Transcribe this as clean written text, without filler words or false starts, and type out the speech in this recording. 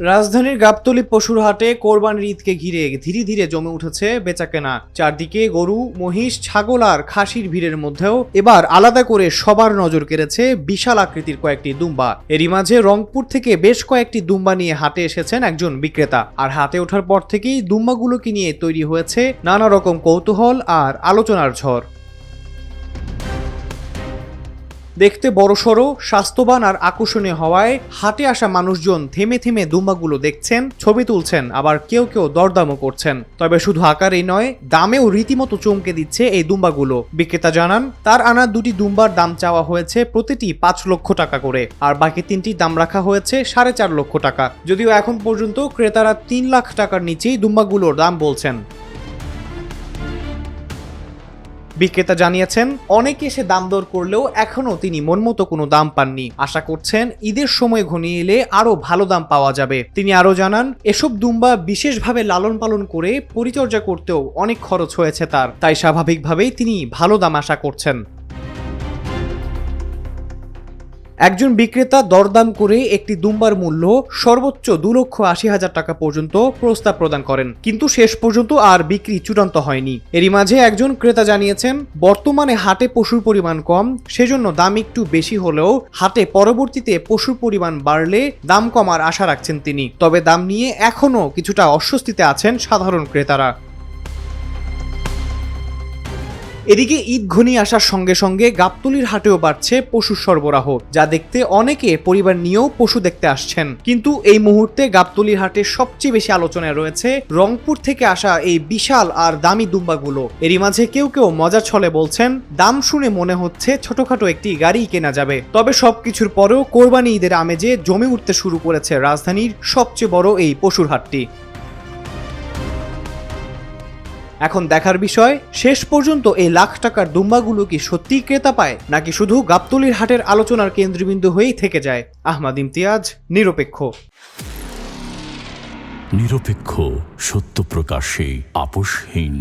রাজধানীর গাবতলী পশুর হাটে কোরবানির ঈদকে ঘিরে ধীরে ধীরে জমে উঠেছে বেচাকেনা। চারদিকে গরু, মহিষ, ছাগল আর খাসির ভিড়ের মধ্যেও এবার আলাদা করে সবার নজর কেড়েছে বিশাল আকৃতির কয়েকটি দুম্বা। এরই মাঝে রংপুর থেকে বেশ কয়েকটি দুম্বা নিয়ে হাটে এসেছেন একজন বিক্রেতা। আর হাটে ওঠার পর থেকেই দুম্বাগুলোকে নিয়ে তৈরি হয়েছে নানা রকম কৌতূহল আর আলোচনার ঝড়। দেখতে বড়সড়, স্বাস্থ্যবান আর আকর্ষণীয় হওয়ায় হাটে আসা মানুষজন থেমে থেমে দুম্বাগুলো দেখছেন, ছবি তুলছেন, আবার কেউ কেউ দরদামও করছেন। তবে শুধু আকারেই নয়, দামেও রীতিমতো চমকে দিচ্ছে এই দুম্বাগুলো। বিক্রেতা জানান, তার আনা দুটি দুম্বার দাম চাওয়া হয়েছে প্রতিটি 5 লক্ষ টাকা করে, আর বাকি তিনটির দাম রাখা হয়েছে 4.5 লক্ষ টাকা। যদিও এখন পর্যন্ত ক্রেতারা 3 লাখ টাকার নিচেই দুম্বাগুলোর দাম বলছেন। বিক্রেতা জানিয়েছেন, অনেকে এসে দাম দর করলেও এখনও তিনি মনমতো কোনো দাম পাননি। আশা করছেন ঈদের সময় ঘনিয়ে এলে আরো ভালো দাম পাওয়া যাবে। তিনি আরো জানান, এসব দুম্বা বিশেষভাবে লালন পালন করে পরিচর্যা করতেও অনেক খরচ হয়েছে তার, তাই স্বাভাবিকভাবেই তিনি ভালো দাম আশা করছেন। একজন বিক্রেতা দরদাম করে একটি দুম্বার মূল্য সর্বোচ্চ 2,80,000 টাকা পর্যন্ত প্রস্তাব প্রদান করেন, কিন্তু শেষ পর্যন্ত আর বিক্রি চূড়ান্ত হয়নি। এরই মাঝে একজন ক্রেতা জানিয়েছেন, বর্তমানে হাটে পশুর পরিমাণ কম, সেজন্য দাম একটু বেশি হলেও হাটে পরবর্তীতে পশুর পরিমাণ বাড়লে দাম কমার আশা রাখছেন তিনি। তবে দাম নিয়ে এখনও কিছুটা অস্বস্তিতে আছেন সাধারণ ক্রেতারা। এদিকে ঈদ ঘনিয়ে আসার সঙ্গে সঙ্গে গাবতলীর হাটেও বাড়ছে পশুর সরবরাহ, যা দেখতে অনেকে পরিবার নিয়েও পশু দেখতে আসছেন। কিন্তু এই মুহূর্তে গাবতলীর হাটে সবচেয়ে বেশি আলোচনায় রয়েছে রংপুর থেকে আসা এই বিশাল আর দামি দুম্বাগুলো। এরই মাঝে কেউ কেউ মজার ছলে বলছেন, দাম শুনে মনে হচ্ছে ছোটখাটো একটি গাড়ি কেনা যাবে। তবে সবকিছুর পরেও কোরবানি ঈদের আমেজে জমে উঠতে শুরু করেছে রাজধানীর সবচেয়ে বড় এই পশুর হাটটি। এখন দেখার বিষয়, শেষ পর্যন্ত এই লাখ টাকার দুম্বাগুলো কি সত্যিই ক্রেতা পায়, নাকি শুধু গাবতলীর হাটের আলোচনার কেন্দ্রবিন্দু হয়েই থেকে যায়। আহমাদ ইমতিয়াজ, নিরপেক্ষ। নিরপেক্ষ, সত্য প্রকাশে আপোষহীন।